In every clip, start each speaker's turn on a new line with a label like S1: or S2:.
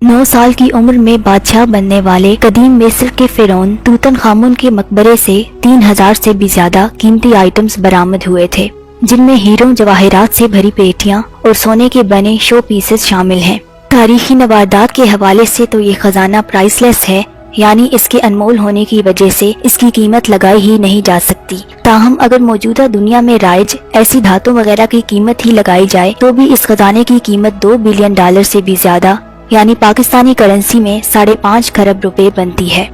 S1: 9 साल की उम्र में बादशाह बनने वाले कदीम मिस्र के फिरौन तूतनखामुन के मकबरे से 3000 से भी ज्यादा कीमती आइटम्स बरामद हुए थे, जिनमें हीरों जवाहरात से भरी पेटियां और सोने के बने शो पीसेस शामिल हैं। तारीखी नवादात के हवाले से तो ये खजाना प्राइसलेस है, यानी इसके अनमोल होने की वजह से इसकी कीमत लगाई ही नहीं जा सकती। ताहम अगर मौजूदा दुनिया में राइज ऐसी धातु वगैरह की कीमत ही लगाई जाए तो भी इस खजाने की कीमत $2 बिलियन से भी ज्यादा, यानी पाकिस्तानी करेंसी में 5.5 खरब रुपए बनती है।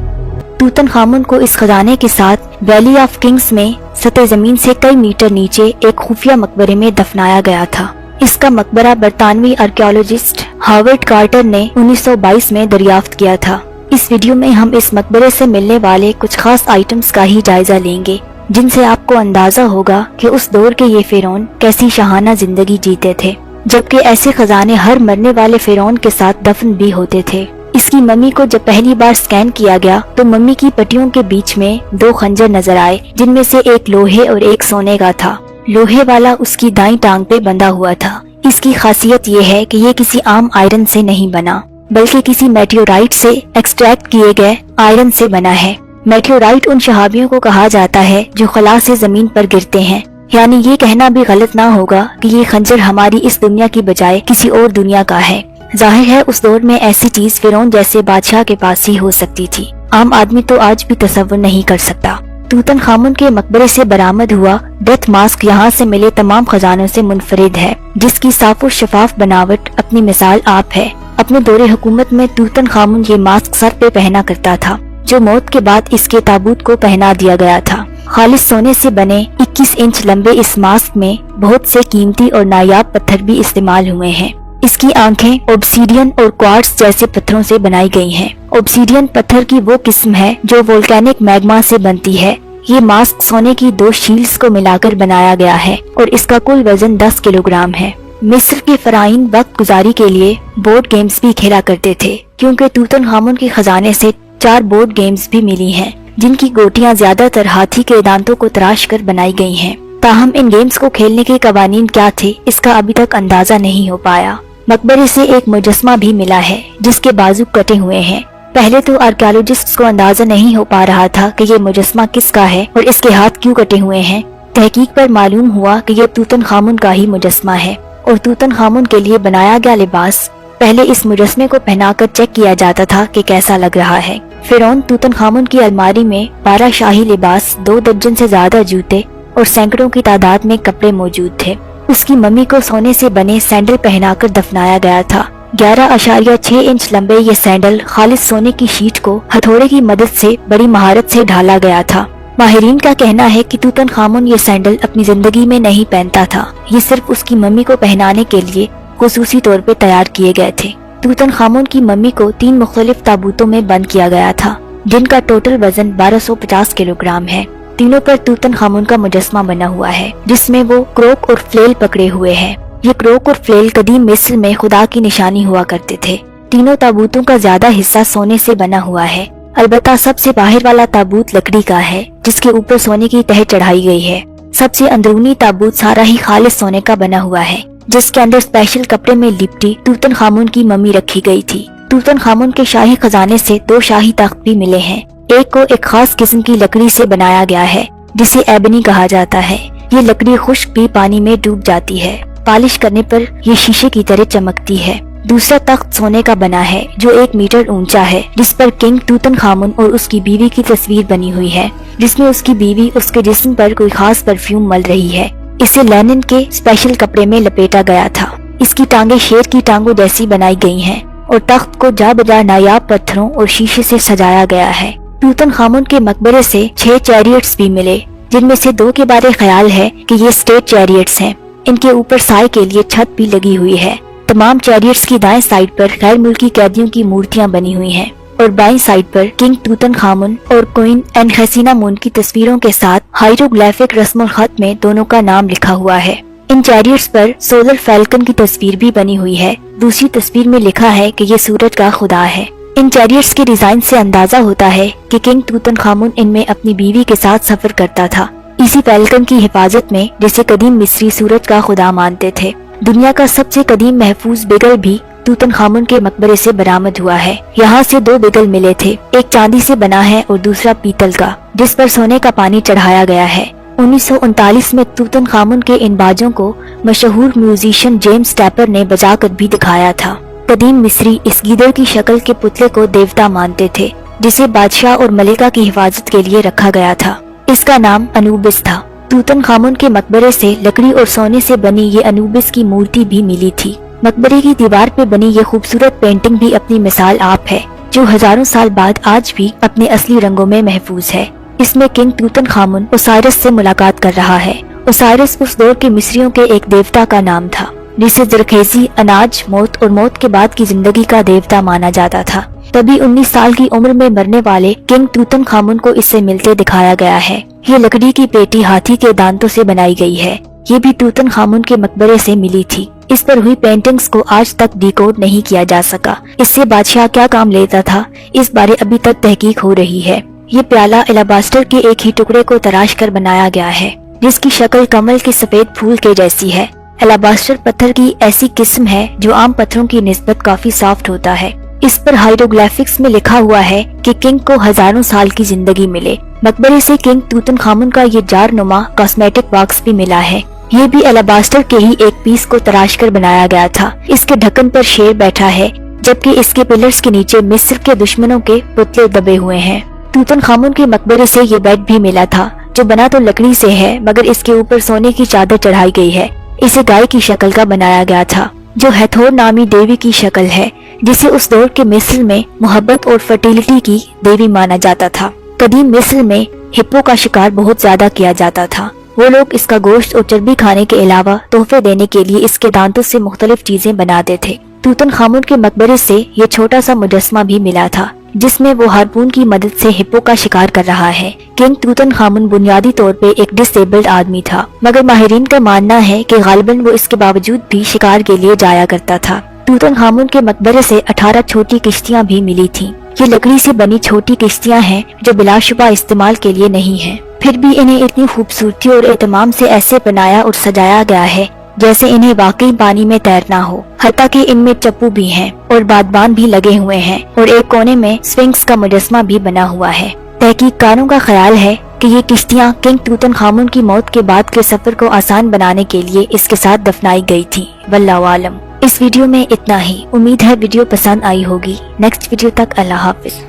S1: तूतनखामुन को इस खजाने के साथ वैली ऑफ किंग्स में सतह जमीन से कई मीटर नीचे एक खुफिया मकबरे में दफनाया गया था। इसका मकबरा बरतानवी आर्कियोलॉजिस्ट हावर्ड कार्टर ने 1922 में दरियाफ्त किया था। इस वीडियो में हम इस मकबरे से मिलने वाले कुछ खास आइटम्स का ही जायजा लेंगे, जिनसे आपको अंदाजा होगा कि उस दौर के ये फिरौन कैसी शाहाना जिंदगी जीते थे, जबकि ऐसे खजाने हर मरने वाले फिरौन के साथ दफन भी होते थे। इसकी मम्मी को जब पहली बार स्कैन किया गया तो मम्मी की पट्टियों के बीच में 2 खंजर नजर आए, जिनमें से एक लोहे और एक सोने का था। लोहे वाला उसकी दाईं टांग पे बंधा हुआ था। इसकी खासियत ये है कि ये किसी आम आयरन से नहीं बना, बल्कि किसी मेटियोराइट से एक्सट्रैक्ट किए गए आयरन से बना है। मेटियोराइट उन शहाबियों को कहा जाता है जो खला से जमीन पर गिरते हैं, यानी ये कहना भी गलत ना होगा कि ये खंजर हमारी इस दुनिया की बजाय किसी और दुनिया का है। जाहिर है उस दौर में ऐसी चीज फिरौन जैसे बादशाह के पास ही हो सकती थी, आम आदमी तो आज भी तसव्वुर नहीं कर सकता। तूतनखामुन के मकबरे से बरामद हुआ डेथ मास्क यहाँ से मिले तमाम खजानों से मुनफरिद है, जिसकी साफो शफाफ बनावट अपनी मिसाल आप है। अपने दौरे हुकूमत में तूतनखामुन ये मास्क सर पे पहना करता था, जो मौत के बाद इसके ताबूत को पहना दिया गया था। खालिस सोने से बने 21 इंच लंबे इस मास्क में बहुत से कीमती और नायाब पत्थर भी इस्तेमाल हुए हैं। इसकी आंखें ऑब्सीडियन और क्वार्ट्ज जैसे पत्थरों से बनाई गई हैं। ऑब्सीडियन पत्थर की वो किस्म है जो वोल्केनिक मैग्मा से बनती है। ये मास्क सोने की 2 शील्ड्स को मिलाकर बनाया गया है और इसका कुल वजन 10 किलोग्राम है। मिस्र के फराइन वक्त गुजारी के लिए बोर्ड गेम्स भी खेला करते थे, क्योंकि तूतनखामुन के खजाने से 4 बोर्ड गेम्स भी मिली हैं, जिनकी गोटियां ज्यादातर हाथी के दांतों को तराश कर बनाई गई हैं। ताहम इन गेम्स को खेलने के कवानीन क्या थे, इसका अभी तक अंदाजा नहीं हो पाया। मकबरे से एक मुजस्मा भी मिला है, जिसके बाजू कटे हुए हैं। पहले तो आर्कियोलॉजिस्ट्स को अंदाजा नहीं हो पा रहा था कि ये मुजस्मा किसका है और इसके हाथ क्यों कटे हुए हैं। तहकीक पर मालूम हुआ कि ये तूतनखामुन का ही मुजस्मा है और तूतनखामुन के लिए बनाया गया लिबास पहले इस मुजस्मे को पहनाकर चेक किया जाता था कि कैसा लग रहा है। फिरौन तूतनखामुन की अलमारी में 12 शाही लिबास, 2 दर्जन से ज्यादा जूते और सैकड़ों की तादाद में कपड़े मौजूद थे। उसकी मम्मी को सोने से बने सैंडल पहनाकर दफनाया गया था। 11.6 इंच लंबे ये सैंडल खालिस सोने की शीट को हथौड़े की मदद से बड़ी महारत से ढाला गया था। माहिरीन का कहना है कि तूतनखामुन ये सैंडल अपनी जिंदगी में नहीं पहनता था, ये सिर्फ उसकी मम्मी को पहनाने के लिए खुसूसी तौर पे तैयार किए गए थे। तूतनखामुन की मम्मी को 3 मुख्तलिफ ताबूतों में बंद किया गया था, जिनका टोटल वजन 1250 किलोग्राम है। तीनों पर तूतनखामुन का मुजस्मा बना हुआ है, जिसमें वो क्रोक और फ्लेल पकड़े हुए हैं। ये क्रोक और फ्लेल कदीम मिस्र में खुदा की निशानी हुआ करते थे। तीनों ताबूतों का ज्यादा हिस्सा सोने से बना हुआ है, अलबत्ता सबसे बाहर वाला ताबूत लकड़ी का है, जिसके ऊपर सोने की तह चढ़ाई गई है। सबसे अंदरूनी ताबूत सारा ही खालिस सोने का बना हुआ है, जिसके अंदर स्पेशल कपड़े में लिपटी तूतनखामुन की मम्मी रखी गई थी। तूतनखामुन के शाही खजाने से 2 शाही तख्त भी मिले हैं। एक को एक खास किस्म की लकड़ी से बनाया गया है, जिसे एबनी कहा जाता है। ये लकड़ी खुश्क भी पानी में डूब जाती है, पॉलिश करने पर ये शीशे की तरह चमकती है। दूसरा तख्त सोने का बना है, जो 1 मीटर ऊंचा है, जिस पर किंग तूतनखामुन और उसकी बीवी की तस्वीर बनी हुई है, जिसमें उसकी बीवी उसके जिस्म पर कोई खास परफ्यूम मल रही है। इसे लेनिन के स्पेशल कपड़े में लपेटा गया था। इसकी टांगे शेर की टांगों जैसी बनाई गई हैं और तख्त को जा बजा नायाब पत्थरों और शीशे से सजाया गया है। तूतनखामुन के मकबरे से 6 चैरियट्स भी मिले, जिनमें से 2 के बारे ख्याल है कि ये स्टेट चैरियट्स हैं। इनके ऊपर साए के लिए छत भी लगी हुई है। तमाम चैरियट्स की दाएं साइड पर गैर मुल्की कैदियों की मूर्तियां बनी हुई हैं और बाईं साइड पर किंग तूतनखामुन और क्वीन एनखेसिनामुन की तस्वीरों के साथ हाइरोग्लिफिक रस्म खत में दोनों का नाम लिखा हुआ है। इन चैरियट्स पर सोलर फैल्कन की तस्वीर भी बनी हुई है। दूसरी तस्वीर में लिखा है कि ये सूरज का खुदा है। इन चैरियट्स के डिजाइन से अंदाजा होता है कि किंग तूतनखामुन इनमें अपनी बीवी के साथ सफर करता था, इसी फैल्कन की हिफाजत में, जिसे कदीम मिस्री सूरज का खुदा मानते थे। दुनिया का सबसे कदीम महफूज बिगल भी तूतन खामुन के मकबरे से बरामद हुआ है। यहाँ से 2 बिगल मिले थे, एक चांदी से बना है और दूसरा पीतल का, जिस पर सोने का पानी चढ़ाया गया है। 1939 में तूतन खामुन के इन बाजों को मशहूर म्यूजिशियन जेम्स टैपर ने बजाकर भी दिखाया था। कदीम मिस्री इस गीदड़ की शक्ल के पुतले को देवता मानते थे, जिसे बादशाह और मलिका की हिफाजत के लिए रखा गया था। इसका नाम अनूबिस था। तूतन खामुन के मकबरे से लकड़ी और सोने से बनी ये अनूबिस की मूर्ति भी मिली थी। मकबरे की दीवार पे बनी ये खूबसूरत पेंटिंग भी अपनी मिसाल आप है, जो हजारों साल बाद आज भी अपने असली रंगों में महफूज है। इसमें किंग तूतन खामुन ओसाइरस से मुलाकात कर रहा है। ओसाइरस उस दौर के मिस्रियों के एक देवता का नाम था, जिसे जरखेजी, अनाज, मौत और मौत के बाद की जिंदगी का देवता माना जाता था। तभी 19 साल की उम्र में मरने वाले किंग तूतन खामुन को इससे मिलते दिखाया गया है। ये लकड़ी की पेटी हाथी के दांतों से बनाई गई है। ये भी तूतन खामुन के मकबरे से मिली थी। इस पर हुई पेंटिंग्स को आज तक डिकोड नहीं किया जा सका। इससे बादशाह क्या काम लेता था, इस बारे अभी तक तहकीक हो रही है। ये प्याला एलाबास्टर के एक ही टुकड़े को तराश कर बनाया गया है, जिसकी शक्ल कमल के सफेद फूल के जैसी है। एलाबास्टर पत्थर की ऐसी किस्म है जो आम पत्थरों की निस्बत काफी सॉफ्ट होता है। इस पर हाइरोग्लिफिक्स में लिखा हुआ है कि किंग को हजारों साल की जिंदगी मिले। मकबरे से किंग तूतन खामुन का ये जारनुमा कॉस्मेटिक बॉक्स भी मिला है। ये भी एलाबास्टर के ही एक पीस को तराश कर बनाया गया था। इसके ढक्कन पर शेर बैठा है, जबकि इसके पिलर्स के नीचे मिस्र के दुश्मनों के पुतले दबे हुए हैं। तूतन खामुन के मकबरे से ये बेड भी मिला था, जो बना तो लकड़ी से है, मगर इसके ऊपर सोने की चादर चढ़ाई गई है। इसे गाय की शक्ल का बनाया गया था, जो हैथोर नामी देवी की शक्ल है, जिसे उस दौर के मिस्र में मोहब्बत और फर्टिलिटी की देवी माना जाता था। कदीम मिस्र में हिप्पो का शिकार बहुत ज्यादा किया जाता था। वो लोग इसका गोश्त और चर्बी खाने के अलावा तोहफे देने के लिए इसके दांतों से मुख्तलिफ चीजें बनाते थे। तूतन खामुन के मकबरे से ये छोटा सा मुजस्मा भी मिला था, जिसमें वो हारपून की मदद से हिप्पो का शिकार कर रहा है। किंग तूतन खामुन बुनियादी तौर पे एक डिसेबल्ड आदमी था, मगर माहिरीन का मानना है कि गालिबन वो इसके बावजूद भी शिकार के लिए जाया करता था। तूतन खामुन के मकबरे से 18 छोटी किश्तियाँ भी मिली थीं। ये लकड़ी से बनी छोटी किश्तियाँ हैं जो बिलाशुबा इस्तेमाल के लिए नहीं है, फिर भी इन्हें इतनी खूबसूरती और एहतमाम से ऐसे बनाया और सजाया गया है जैसे इन्हें वाकई पानी में तैरना हो। हत्ता कि इनमें चप्पू भी हैं और बादबान भी लगे हुए हैं, और एक कोने में स्फिंक्स का मुजस्मा भी बना हुआ है। तहकीककारों का ख्याल है कि ये किश्तियाँ किंग तूतन खामुन की मौत के बाद के सफर को आसान बनाने के लिए इसके साथ दफनाई गई थी। वल्लाहु आलम। इस वीडियो में इतना ही। उम्मीद है वीडियो पसंद आई होगी। नेक्स्ट वीडियो तक अल्लाह हाफिज।